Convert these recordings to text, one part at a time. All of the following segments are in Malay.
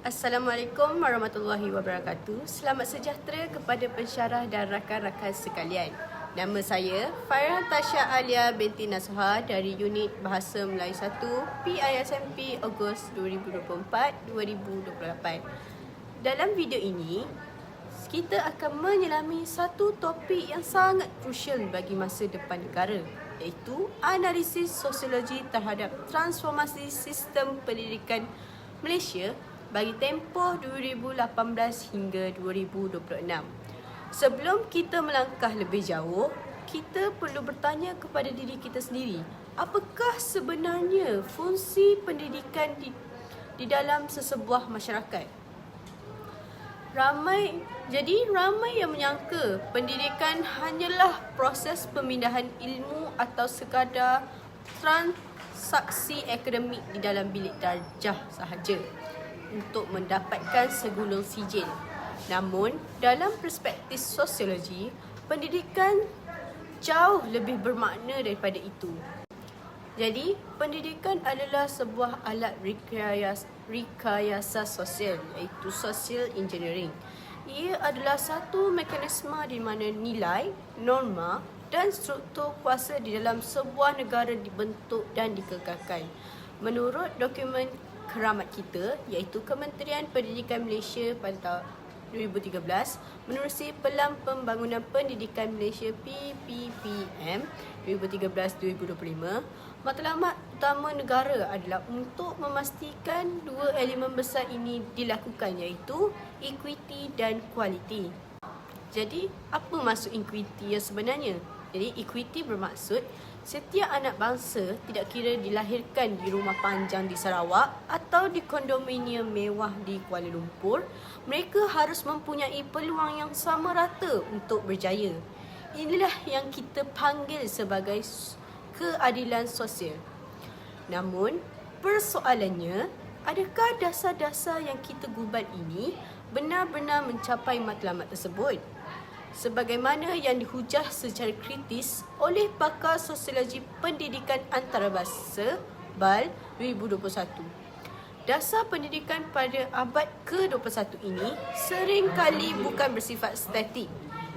Assalamualaikum warahmatullahi wabarakatuh. Selamat sejahtera kepada pensyarah dan rakan-rakan sekalian. Nama saya Farhan Tasha Alia binti Nasuha dari Unit Bahasa Melayu 1 PISMP Ogos 2024-2028. Dalam video ini, kita akan menyelami satu topik yang sangat krusial bagi masa depan negara, iaitu analisis sosiologi terhadap transformasi sistem pendidikan Malaysia bagi tempoh 2018 hingga 2026. Sebelum kita melangkah lebih jauh, kita perlu bertanya kepada diri kita sendiri, apakah sebenarnya fungsi pendidikan di dalam sesebuah masyarakat? Ramai yang menyangka pendidikan hanyalah proses pemindahan ilmu atau sekadar transaksi akademik di dalam bilik darjah sahaja untuk mendapatkan segulung sijil. Namun, dalam perspektif sosiologi, pendidikan jauh lebih bermakna daripada itu. Jadi, pendidikan adalah sebuah alat rekayasa sosial, iaitu social engineering. Ia adalah satu mekanisme di mana nilai, norma dan struktur kuasa di dalam sebuah negara dibentuk dan dikekalkan. Menurut dokumen keramat kita, iaitu Kementerian Pendidikan Malaysia pada tahun 2013 menerusi Pelan Pembangunan Pendidikan Malaysia PPPM 2013-2025, matlamat utama negara adalah untuk memastikan dua elemen besar ini dilakukan, iaitu equity dan quality. Jadi, apa maksud equity yang sebenarnya? Jadi, equity bermaksud setiap anak bangsa, tidak kira dilahirkan di rumah panjang di Sarawak atau di kondominium mewah di Kuala Lumpur, mereka harus mempunyai peluang yang sama rata untuk berjaya. Inilah yang kita panggil sebagai keadilan sosial. Namun, persoalannya, adakah dasar-dasar yang kita gubat ini benar-benar mencapai matlamat tersebut? Sebagaimana yang dihujah secara kritis oleh pakar sosiologi pendidikan antarabangsa BAL 2021. Dasar pendidikan pada abad ke-21 ini seringkali bukan bersifat statik.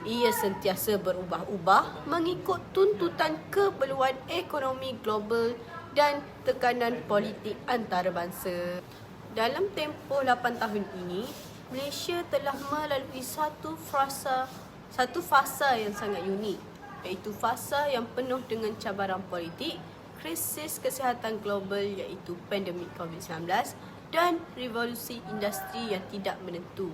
Ia sentiasa berubah-ubah mengikut tuntutan keperluan ekonomi global dan tekanan politik antarabangsa. Dalam tempoh 8 tahun ini, Malaysia telah melalui satu fasa yang sangat unik, iaitu fasa yang penuh dengan cabaran politik, krisis kesihatan global iaitu pandemik COVID-19 dan revolusi industri yang tidak menentu.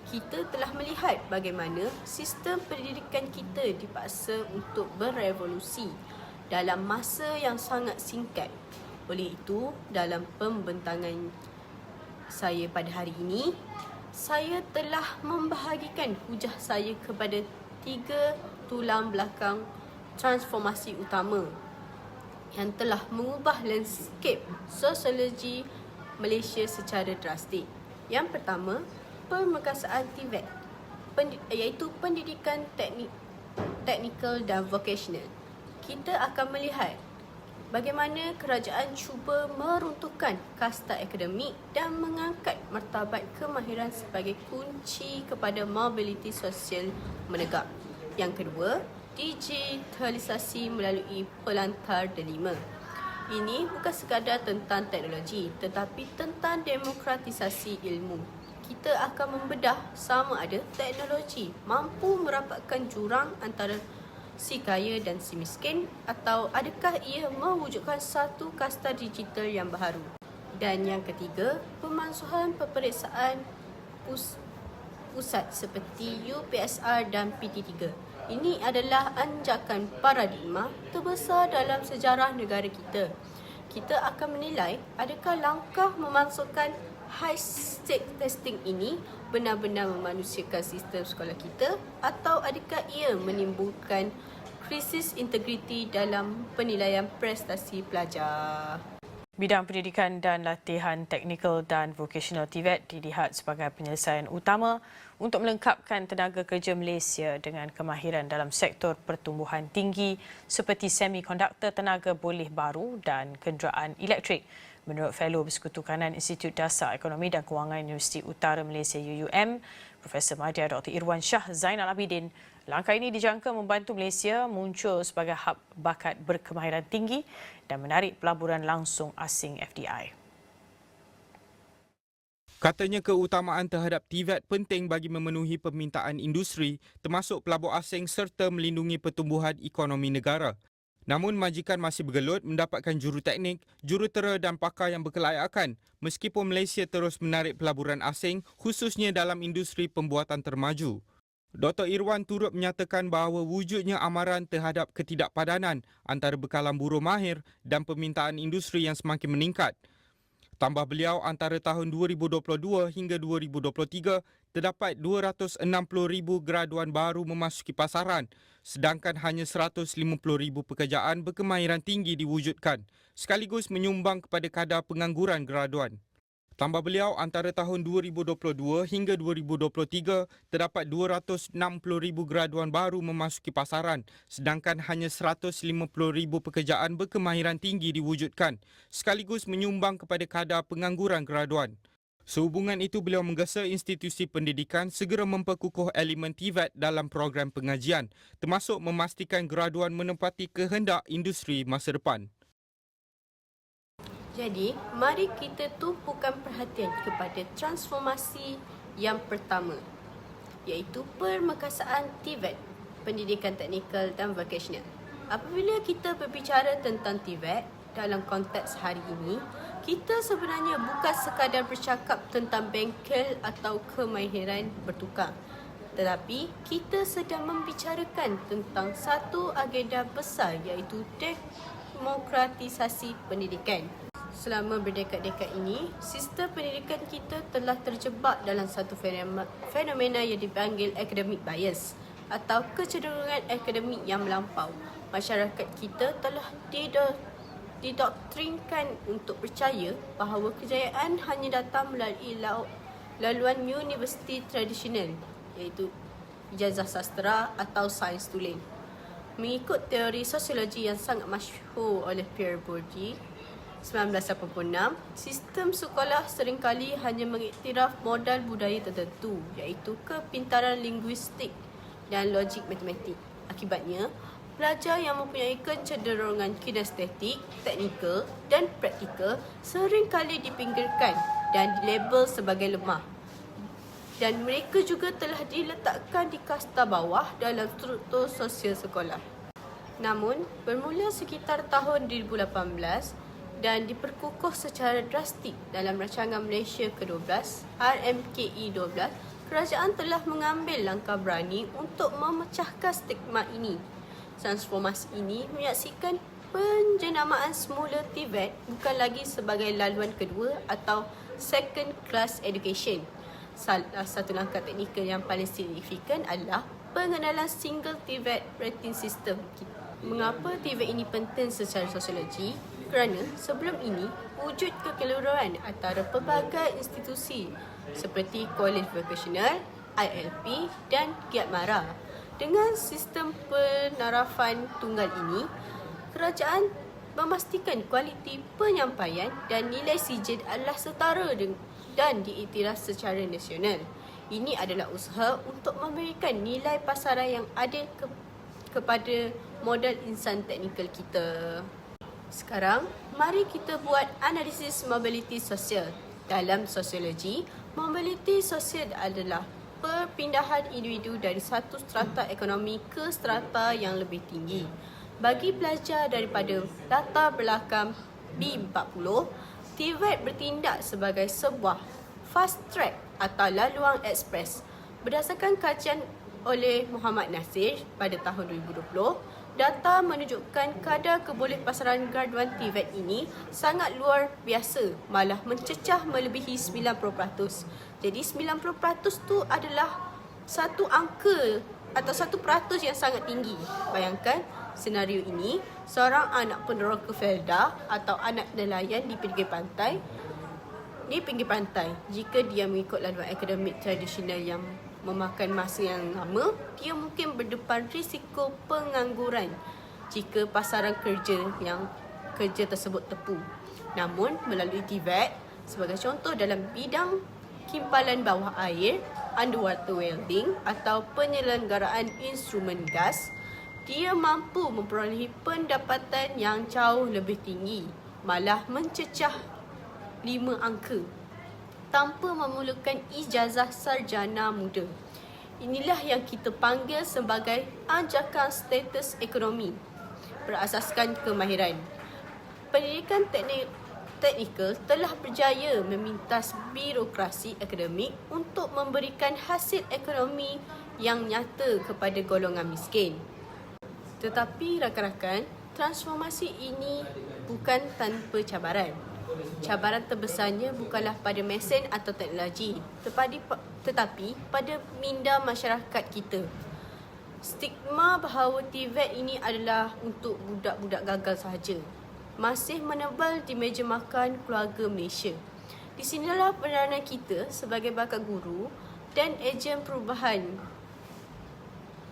Kita telah melihat bagaimana sistem pendidikan kita dipaksa untuk berevolusi dalam masa yang sangat singkat. Oleh itu, dalam pembentangan saya pada hari ini, saya telah membahagikan hujah saya kepada 3 tulang belakang transformasi utama yang telah mengubah landscape sosiologi Malaysia secara drastik. Yang pertama, permekasaan TVET, iaitu pendidikan teknikal dan vocational. Kita akan melihat bagaimana kerajaan cuba meruntuhkan kasta akademik dan mengangkat martabat kemahiran sebagai kunci kepada mobiliti sosial menegak. Yang kedua, digitalisasi melalui pelantar delima. Ini bukan sekadar tentang teknologi, tetapi tentang demokratisasi ilmu. Kita akan membedah sama ada teknologi mampu merapatkan jurang antara si kaya dan si miskin, atau adakah ia mewujudkan satu kasta digital yang baharu. Dan yang ketiga, pemansuhan peperiksaan pusat seperti UPSR dan PT3. Ini adalah anjakan paradigma terbesar dalam sejarah negara kita. Kita akan menilai adakah langkah memasukkan high-stake testing ini benar-benar memanusiakan sistem sekolah kita, atau adakah ia menimbulkan krisis integriti dalam penilaian prestasi pelajar. Bidang pendidikan dan latihan teknikal dan vocational TVET dilihat sebagai penyelesaian utama untuk melengkapkan tenaga kerja Malaysia dengan kemahiran dalam sektor pertumbuhan tinggi seperti semikonduktor, tenaga boleh baru dan kenderaan elektrik. Menurut Fellow Bersekutu Kanan Institut Dasar Ekonomi dan Kewangan Universiti Utara Malaysia UUM, Profesor Madya Dr. Irwan Shah Zainal Abidin, langkah ini dijangka membantu Malaysia muncul sebagai hub bakat berkemahiran tinggi dan menarik pelaburan langsung asing FDI. Katanya keutamaan terhadap TVET penting bagi memenuhi permintaan industri termasuk pelabur asing serta melindungi pertumbuhan ekonomi negara. Namun majikan masih bergelut mendapatkan juruteknik, jurutera dan pakar yang berkelayakan meskipun Malaysia terus menarik pelaburan asing khususnya dalam industri pembuatan termaju. Dr. Irwan turut menyatakan bahawa wujudnya amaran terhadap ketidakpadanan antara bekalan buruh mahir dan permintaan industri yang semakin meningkat. Tambah beliau, antara tahun 2022 hingga 2023, terdapat 260,000 graduan baru memasuki pasaran, sedangkan hanya 150,000 pekerjaan berkemahiran tinggi diwujudkan, sekaligus menyumbang kepada kadar pengangguran graduan. Tambah beliau, antara tahun 2022 hingga 2023, terdapat 260,000 graduan baru memasuki pasaran, sedangkan hanya 150,000 pekerjaan berkemahiran tinggi diwujudkan, sekaligus menyumbang kepada kadar pengangguran graduan. Sehubungan itu, beliau menggesa institusi pendidikan segera memperkukuh elemen TVET dalam program pengajian, termasuk memastikan graduan menepati kehendak industri masa depan. Jadi, mari kita tumpukan perhatian kepada transformasi yang pertama, iaitu permekasaan TVET, pendidikan teknikal dan vocational. Apabila kita berbicara tentang TVET dalam konteks hari ini, kita sebenarnya bukan sekadar bercakap tentang bengkel atau kemahiran bertukar, tetapi kita sedang membicarakan tentang satu agenda besar, iaitu demokratisasi pendidikan. Selama berdekad-dekad ini, sistem pendidikan kita telah terjebak dalam satu fenomena yang dipanggil academic bias atau kecenderungan akademik yang melampau. Masyarakat kita telah didoktrinkan untuk percaya bahawa kejayaan hanya datang melalui laluan universiti tradisional, iaitu ijazah sastra atau sains tulen. Mengikut teori sosiologi yang sangat masyhur oleh Pierre Bourdieu 1986, sistem sekolah seringkali hanya mengiktiraf modal budaya tertentu, iaitu kepintaran linguistik dan logik matematik. Akibatnya, pelajar yang mempunyai kecenderungan kinestetik, teknikal dan praktikal seringkali dipinggirkan dan dilabel sebagai lemah. Dan mereka juga telah diletakkan di kasta bawah dalam struktur sosial sekolah. Namun, bermula sekitar tahun 2018, dan diperkukuh secara drastik dalam rancangan Malaysia ke-12, RMKE 12, kerajaan telah mengambil langkah berani untuk memecahkan stigma ini. Transformasi ini menyaksikan penjenamaan semula TVET bukan lagi sebagai laluan kedua atau second class education. Salah satu langkah teknikal yang paling signifikan adalah pengenalan single TVET rating system. Mengapa TVET ini penting secara sosiologi? Kerana sebelum ini, wujud kekeliruan antara pelbagai institusi seperti Kolej Vocasional, ILP dan Giat Mara. Dengan sistem penarafan tunggal ini, kerajaan memastikan kualiti penyampaian dan nilai sijil adalah setara dan diiktiraf secara nasional. Ini adalah usaha untuk memberikan nilai pasaran yang adil kepada modal insan teknikal kita. Sekarang, mari kita buat analisis mobiliti sosial. Dalam sosiologi, mobiliti sosial adalah perpindahan individu dari satu strata ekonomi ke strata yang lebih tinggi. Bagi pelajar daripada latar belakang B40, TVET bertindak sebagai sebuah fast track atau laluan ekspres. Berdasarkan kajian oleh Muhammad Nasir pada tahun 2020, data menunjukkan kadar kebolehpasaran graduan TVET ini sangat luar biasa, malah mencecah melebihi 90%. Jadi 90% tu adalah satu angka atau 1% yang sangat tinggi. Bayangkan senario ini, seorang anak peneroka Felda atau anak nelayan di pinggir pantai, jika dia mengikut laluan akademik tradisional yang memakan masa yang lama, dia mungkin berdepan risiko pengangguran jika pasaran kerja tersebut tepu. Namun, melalui TVET, sebagai contoh dalam bidang kimpalan bawah air, underwater welding atau penyelenggaraan instrumen gas, dia mampu memperolehi pendapatan yang jauh lebih tinggi, malah mencecah 5 angka tanpa memerlukan ijazah sarjana muda. Inilah yang kita panggil sebagai anjakan status ekonomi berasaskan kemahiran. Pendidikan teknikal telah berjaya memintas birokrasi akademik untuk memberikan hasil ekonomi yang nyata kepada golongan miskin. Tetapi rakan-rakan, transformasi ini bukan tanpa cabaran. Cabaran terbesarnya bukanlah pada mesin atau teknologi, tetapi pada minda masyarakat kita. Stigma bahawa TVET ini adalah untuk budak-budak gagal sahaja masih menebal di meja makan keluarga Malaysia. Di sinilah peranan kita sebagai bakal guru dan ejen perubahan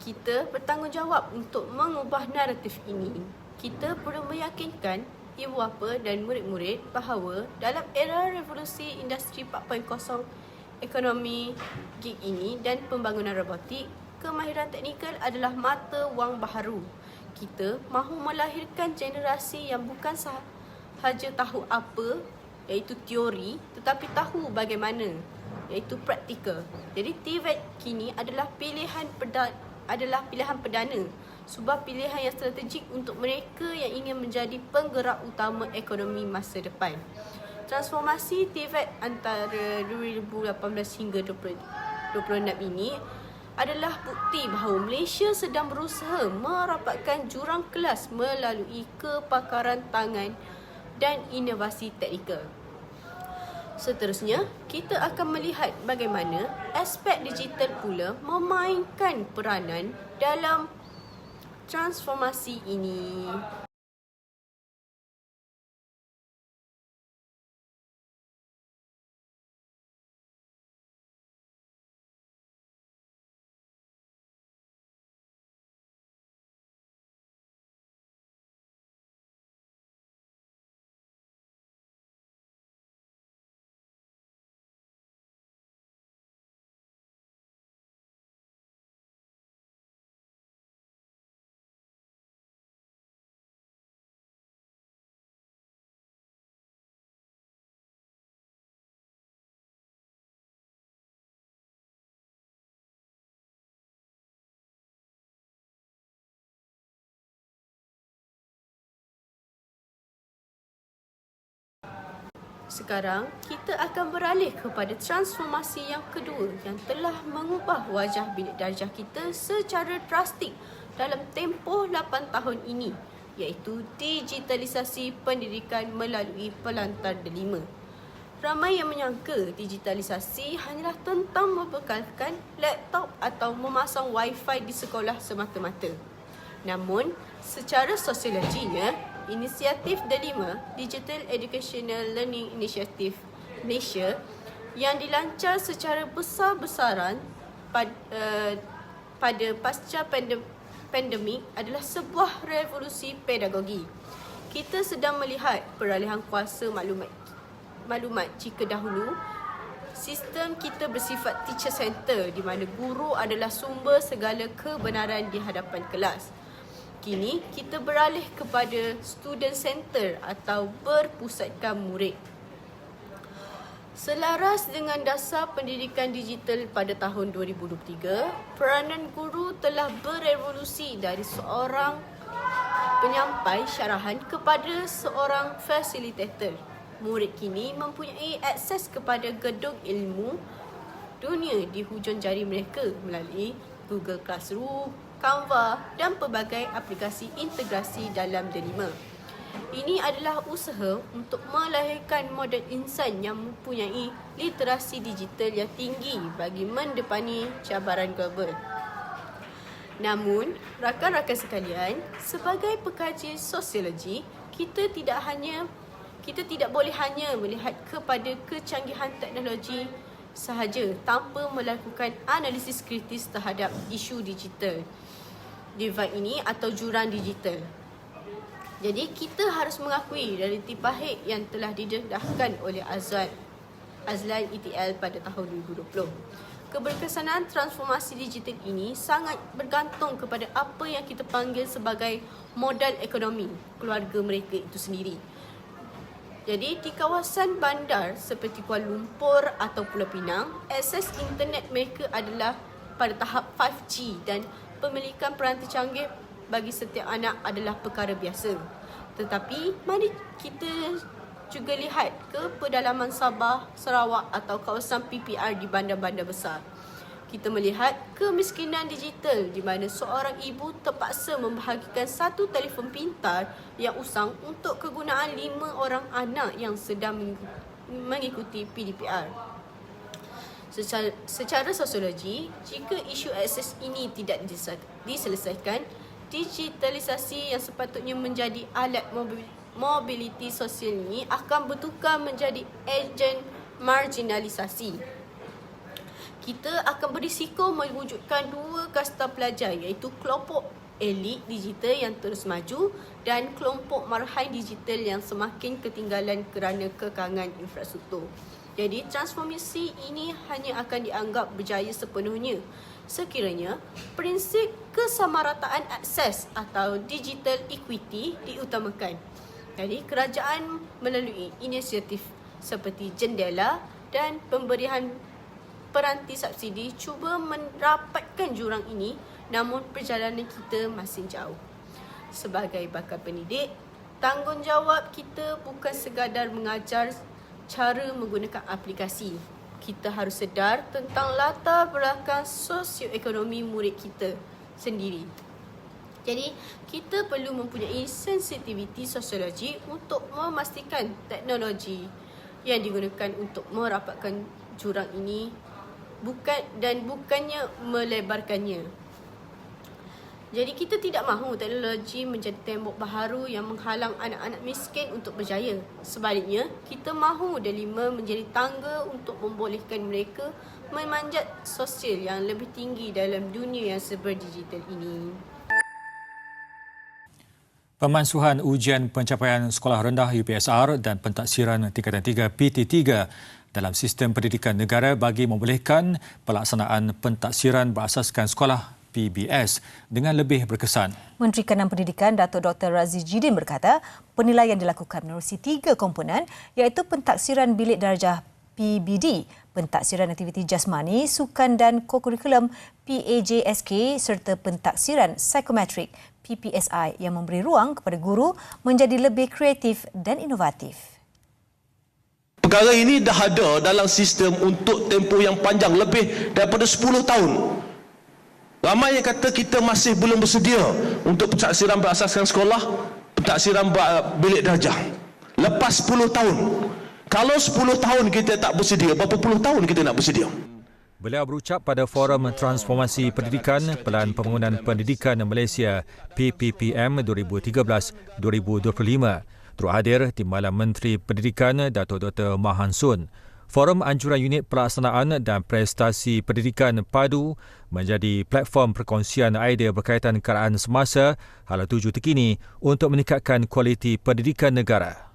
kita bertanggungjawab untuk mengubah naratif ini. Kita perlu meyakinkan ibu bapa dan murid-murid bahawa dalam era revolusi industri 4.0 ekonomi gig ini dan pembangunan robotik, kemahiran teknikal adalah mata wang baharu. Kita mahu melahirkan generasi yang bukan sahaja tahu apa, iaitu teori, tetapi tahu bagaimana, iaitu praktikal. Jadi TVET kini adalah pilihan perdana, sebuah pilihan yang strategik untuk mereka yang ingin menjadi penggerak utama ekonomi masa depan. Transformasi TVET antara 2018 hingga 2026 ini adalah bukti bahawa Malaysia sedang berusaha merapatkan jurang kelas melalui kepakaran tangan dan inovasi teknikal. Seterusnya, kita akan melihat bagaimana aspek digital pula memainkan peranan dalam transformasi ini. Sekarang, kita akan beralih kepada transformasi yang kedua yang telah mengubah wajah bilik darjah kita secara drastik dalam tempoh 8 tahun ini, iaitu digitalisasi pendidikan melalui pelantar delima. Ramai yang menyangka digitalisasi hanyalah tentang membekalkan laptop atau memasang wifi di sekolah semata-mata. Namun, secara sosiologinya, inisiatif Delima Digital Educational Learning Initiative Malaysia yang dilancar secara besar-besaran pada pasca pandemik adalah sebuah revolusi pedagogi. Kita sedang melihat peralihan kuasa maklumat jika dahulu sistem kita bersifat teacher center di mana guru adalah sumber segala kebenaran di hadapan kelas. Kini kita beralih kepada student center atau berpusatkan murid. Selaras dengan dasar pendidikan digital pada tahun 2023, peranan guru telah berevolusi dari seorang penyampai syarahan kepada seorang fasilitator. Murid kini mempunyai akses kepada gedung ilmu dunia di hujung jari mereka melalui Google Classroom, Canva dan pelbagai aplikasi integrasi dalam Delima. Ini adalah usaha untuk melahirkan model insan yang mempunyai literasi digital yang tinggi bagi mendepani cabaran global. Namun, rakan-rakan sekalian, sebagai pekaji sosiologi, kita tidak boleh hanya melihat kepada kecanggihan teknologi sahaja tanpa melakukan analisis kritis terhadap isu digital divide ini atau jurang digital. Jadi kita harus mengakui realiti pahit yang telah didedahkan oleh Azlan ETL pada tahun 2020. Keberkesanan transformasi digital ini sangat bergantung kepada apa yang kita panggil sebagai modal ekonomi keluarga mereka itu sendiri. Jadi di kawasan bandar seperti Kuala Lumpur atau Pulau Pinang, akses internet mereka adalah pada tahap 5G dan pemilikan peranti canggih bagi setiap anak adalah perkara biasa. Tetapi mari kita juga lihat ke pedalaman Sabah, Sarawak atau kawasan PPR di bandar-bandar besar. Kita melihat kemiskinan digital di mana seorang ibu terpaksa membahagikan satu telefon pintar yang usang untuk kegunaan 5 orang anak yang sedang mengikuti PDPR. Secara sosiologi, jika isu akses ini tidak diselesaikan, digitalisasi yang sepatutnya menjadi alat mobiliti sosial ini akan bertukar menjadi ejen marginalisasi. Kita akan berisiko mewujudkan dua kasta pelajar iaitu kelompok elit digital yang terus maju dan kelompok marhain digital yang semakin ketinggalan kerana kekangan infrastruktur. Jadi transformasi ini hanya akan dianggap berjaya sepenuhnya sekiranya prinsip kesamarataan akses atau digital equity diutamakan. Jadi kerajaan melalui inisiatif seperti jendela dan pemberian peranti subsidi cuba merapatkan jurang ini, namun perjalanan kita masih jauh. Sebagai bakal pendidik, tanggungjawab kita bukan sekadar mengajar cara menggunakan aplikasi. Kita harus sedar tentang latar belakang sosioekonomi murid kita sendiri. Jadi, kita perlu mempunyai sensitiviti sosiologi untuk memastikan teknologi yang digunakan untuk merapatkan jurang ini bukannya melebarkannya. Jadi kita tidak mahu teknologi menjadi tembok baharu yang menghalang anak-anak miskin untuk berjaya. Sebaliknya, kita mahu delima menjadi tangga untuk membolehkan mereka memanjat sosial yang lebih tinggi dalam dunia yang serba digital ini. Pemansuhan ujian pencapaian sekolah rendah UPSR dan pentaksiran tingkatan 3 PT3 dalam sistem pendidikan negara bagi membolehkan pelaksanaan pentaksiran berasaskan sekolah PBS dengan lebih berkesan. Menteri Kanan Pendidikan Datuk Dr. Razzie Jidin berkata, penilaian dilakukan menerusi 3 komponen iaitu pentaksiran bilik darjah PBD, pentaksiran aktiviti jasmani, sukan dan kokurikulum PAJSK serta pentaksiran psikometrik PPSI yang memberi ruang kepada guru menjadi lebih kreatif dan inovatif. Perkara ini dah ada dalam sistem untuk tempoh yang panjang, lebih daripada 10 tahun. Ramai yang kata kita masih belum bersedia untuk pentaksiran berasaskan sekolah, pentaksiran bilik darjah. Lepas 10 tahun. Kalau 10 tahun kita tak bersedia, berapa puluh tahun kita nak bersedia? Beliau berucap pada Forum Transformasi Pendidikan Pelan Pembangunan Pendidikan Malaysia PPPM 2013-2025. Turut hadir Timbalan Menteri Pendidikan Datuk Dr. Mahan Sun. Forum Anjuran Unit Pelaksanaan dan Prestasi Pendidikan Padu menjadi platform perkongsian idea berkaitan keadaan semasa, hala tuju terkini untuk meningkatkan kualiti pendidikan negara.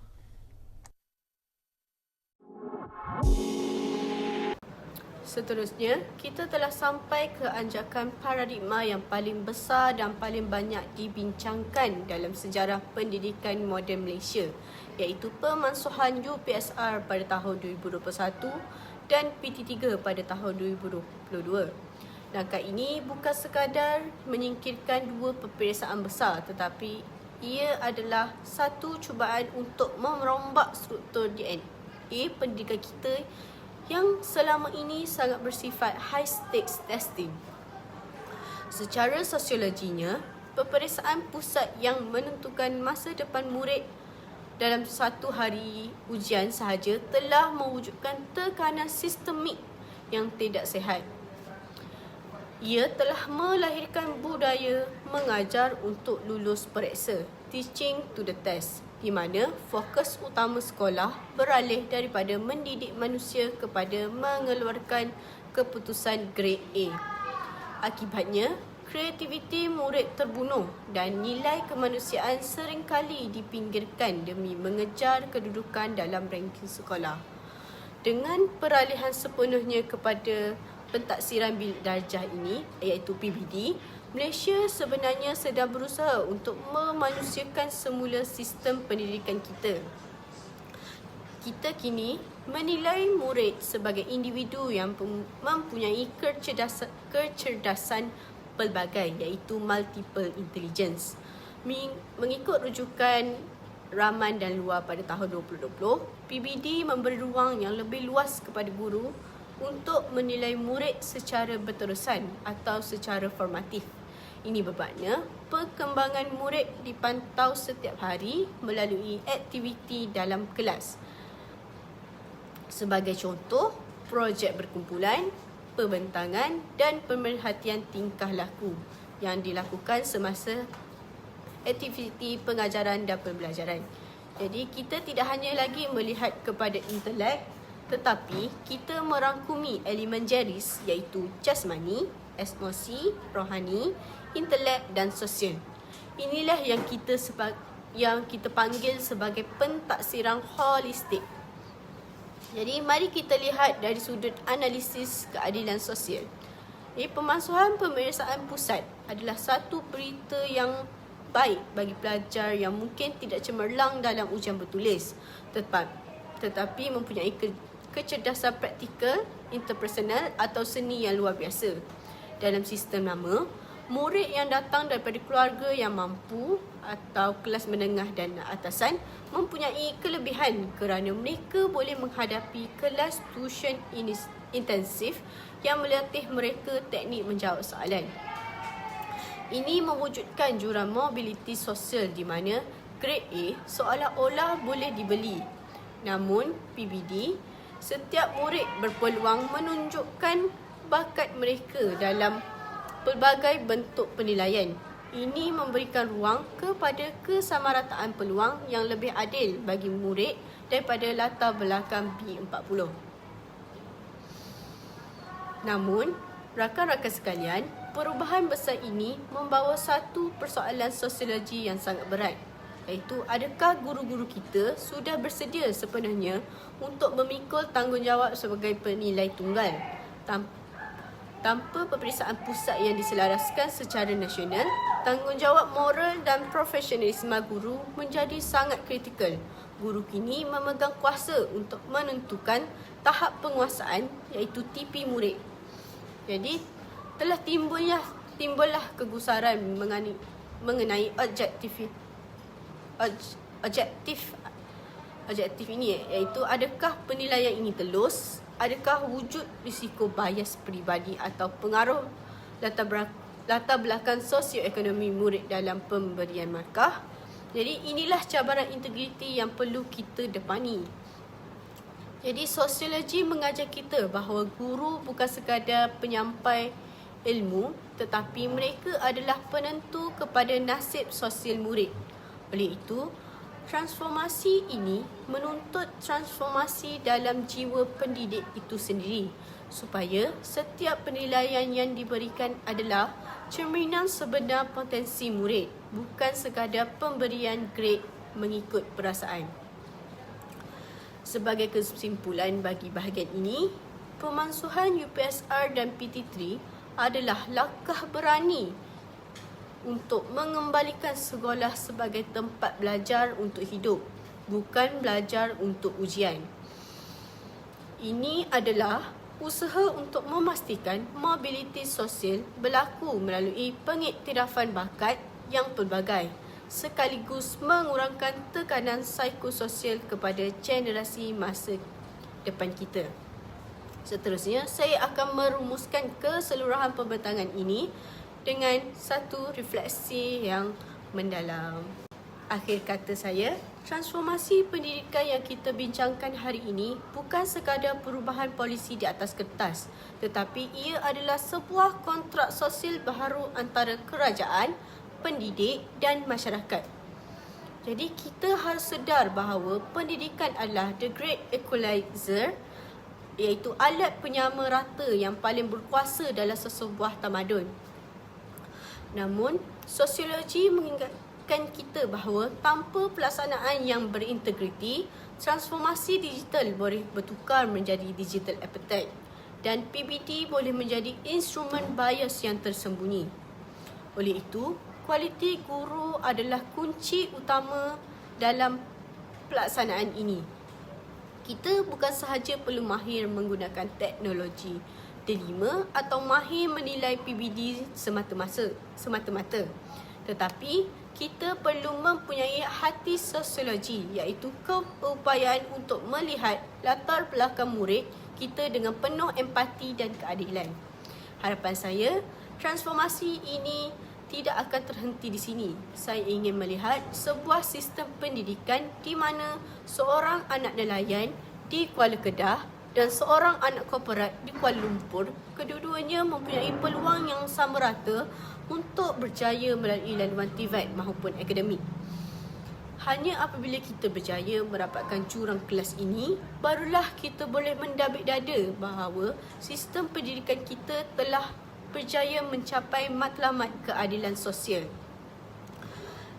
Seterusnya, kita telah sampai ke anjakan paradigma yang paling besar dan paling banyak dibincangkan dalam sejarah pendidikan moden Malaysia, iaitu pemansuhan UPSR pada tahun 2021 dan PT3 pada tahun 2022. Langkah ini bukan sekadar menyingkirkan dua peperiksaan besar, tetapi ia adalah satu cubaan untuk merombak struktur DNA pendidikan kita yang selama ini sangat bersifat high stakes testing. Secara sosiologinya, peperiksaan pusat yang menentukan masa depan murid dalam satu hari ujian sahaja telah mewujudkan tekanan sistemik yang tidak sihat. Ia telah melahirkan budaya mengajar untuk lulus periksa, teaching to the test, di mana fokus utama sekolah beralih daripada mendidik manusia kepada mengeluarkan keputusan grade A. Akibatnya, kreativiti murid terbunuh dan nilai kemanusiaan seringkali dipinggirkan demi mengejar kedudukan dalam ranking sekolah. Dengan peralihan sepenuhnya kepada pentaksiran bilik darjah ini, iaitu PBD, Malaysia sebenarnya sedang berusaha untuk memanusiakan semula sistem pendidikan kita. Kita kini menilai murid sebagai individu yang mempunyai kecerdasan pelbagai, iaitu multiple intelligence. Mengikut rujukan Raman dan Luar pada tahun 2020, PBD memberi ruang yang lebih luas kepada guru untuk menilai murid secara berterusan atau secara formatif. Ini bermakna perkembangan murid dipantau setiap hari melalui aktiviti dalam kelas. Sebagai contoh, projek berkumpulan, pembentangan dan pemerhatian tingkah laku yang dilakukan semasa aktiviti pengajaran dan pembelajaran. Jadi kita tidak hanya lagi melihat kepada intelek, tetapi kita merangkumi elemen jeris, iaitu jasmani, emosi, rohani, intelek dan sosial. Inilah yang kita panggil sebagai pentaksiran holistik. Jadi mari kita lihat dari sudut analisis keadilan sosial. Pemansuhan pemeriksaan pusat adalah satu berita yang baik bagi pelajar yang mungkin tidak cemerlang dalam ujian bertulis, tetapi mempunyai kecerdasan praktikal, interpersonal atau seni yang luar biasa. Dalam sistem nama, murid yang datang daripada keluarga yang mampu atau kelas menengah dan atasan mempunyai kelebihan kerana mereka boleh menghadapi kelas tuition intensif yang melatih mereka teknik menjawab soalan. Ini mewujudkan jurang mobiliti sosial di mana grade A seolah-olah boleh dibeli. Namun, PBD, setiap murid berpeluang menunjukkan bakat mereka dalam pelbagai bentuk penilaian. Ini memberikan ruang kepada kesamarataan peluang yang lebih adil bagi murid daripada latar belakang B40. Namun, rakan-rakan sekalian, perubahan besar ini membawa satu persoalan sosiologi yang sangat berat, iaitu adakah guru-guru kita sudah bersedia sepenuhnya untuk memikul tanggungjawab sebagai penilai tunggal tanpa peperiksaan pusat yang diselaraskan secara nasional. Tanggungjawab moral dan profesionalisme guru menjadi sangat kritikal. Guru kini memegang kuasa untuk menentukan tahap penguasaan, iaitu TP murid. Jadi telah timbullah kegusaran mengenai objektif ini, iaitu adakah penilaian ini telus, adakah wujud risiko bias peribadi atau pengaruh latar belakang sosioekonomi murid dalam pemberian markah. Jadi inilah cabaran integriti yang perlu kita depani. Jadi sosiologi mengajar kita bahawa guru bukan sekadar penyampai ilmu, tetapi mereka adalah penentu kepada nasib sosial murid. Oleh itu, transformasi ini menuntut transformasi dalam jiwa pendidik itu sendiri, supaya setiap penilaian yang diberikan adalah cerminan sebenar potensi murid, bukan sekadar pemberian grade mengikut perasaan. Sebagai kesimpulan bagi bahagian ini, pemansuhan UPSR dan PT3 adalah langkah berani untuk mengembalikan sekolah sebagai tempat belajar untuk hidup, bukan belajar untuk ujian. Ini adalah usaha untuk memastikan mobiliti sosial berlaku melalui pengiktirafan bakat yang pelbagai, sekaligus mengurangkan tekanan psikososial kepada generasi masa depan kita. Seterusnya, saya akan merumuskan keseluruhan pembentangan ini dengan satu refleksi yang mendalam. Akhir kata saya, transformasi pendidikan yang kita bincangkan hari ini bukan sekadar perubahan polisi di atas kertas, tetapi ia adalah sebuah kontrak sosial baharu antara kerajaan, pendidik dan masyarakat. Jadi kita harus sedar bahawa pendidikan adalah the great equalizer, iaitu alat penyama rata yang paling berkuasa dalam sesebuah tamadun. Namun, sosiologi mengingatkan kita bahawa tanpa pelaksanaan yang berintegriti, transformasi digital boleh bertukar menjadi digital appetite dan PBD boleh menjadi instrumen bias yang tersembunyi. Oleh itu, kualiti guru adalah kunci utama dalam pelaksanaan ini. Kita bukan sahaja perlu mahir menggunakan teknologi, delima atau mahir menilai PBD semata-mata. Tetapi kita perlu mempunyai hati sosiologi, iaitu keupayaan untuk melihat latar belakang murid kita dengan penuh empati dan keadilan. Harapan saya, transformasi ini tidak akan terhenti di sini. Saya ingin melihat sebuah sistem pendidikan di mana seorang anak nelayan di Kuala Kedah dan seorang anak korporat di Kuala Lumpur, kedua-duanya mempunyai peluang yang sama rata untuk berjaya melalui laluan TVET maupun akademik. Hanya apabila kita berjaya mendapatkan jurang kelas ini, barulah kita boleh mendabik dada bahawa sistem pendidikan kita telah berjaya mencapai matlamat keadilan sosial.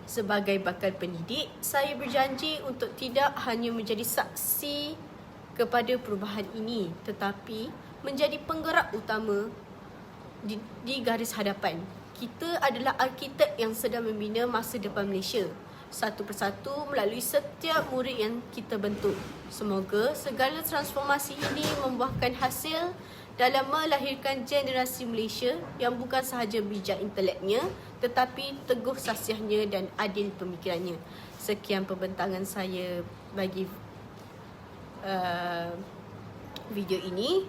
Sebagai bakal pendidik, saya berjanji untuk tidak hanya menjadi saksi kepada perubahan ini, tetapi menjadi penggerak utama di garis hadapan. Kita adalah arkitek yang sedang membina masa depan Malaysia, satu persatu melalui setiap murid yang kita bentuk. Semoga segala transformasi ini membuahkan hasil dalam melahirkan generasi Malaysia yang bukan sahaja bijak inteleknya, tetapi teguh sasiahnya dan adil pemikirannya. Sekian pembentangan saya bagi video ini.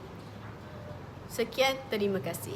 Sekian, terima kasih.